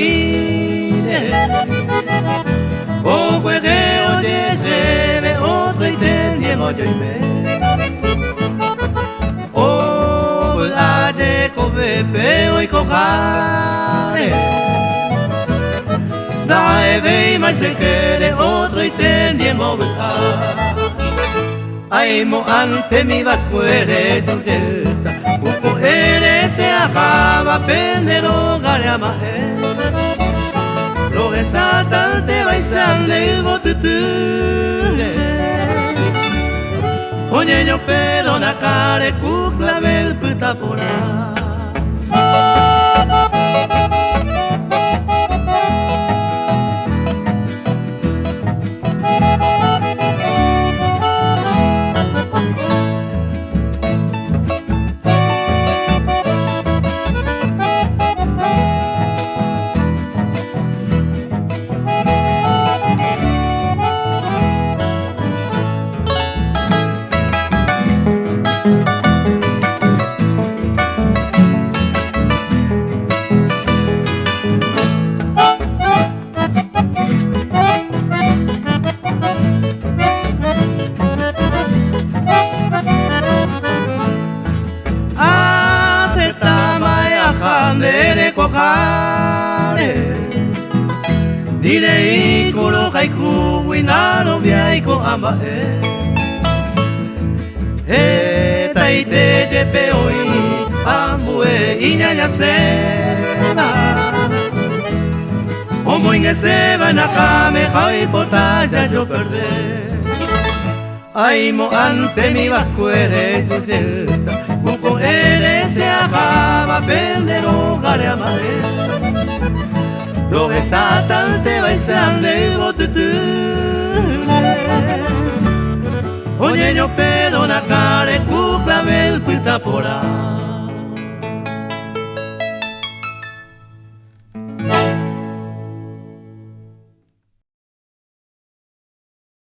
mire o puede oye se ve otro y tenemos yo y me o aye come peo y cojare dae ve más se quiere otro y tenemos ay mo ante mi vacuere yuyeta Uko ere se acaba pendero garama lo esata te baisan de botutune oye yo pero na care kukla bel puta pora Handere kokare Direi kuro kaiku winaro biaiko amba taite jepe oi ambue iñaña sena Como ingeseba nakame kai potaya yo perder Ay mo ante mi vascuere yuyeta Buko ere se acaba pendero gare amare Lo besatan te baisan de botutune Oye yo pedo na care kukla bel puta pora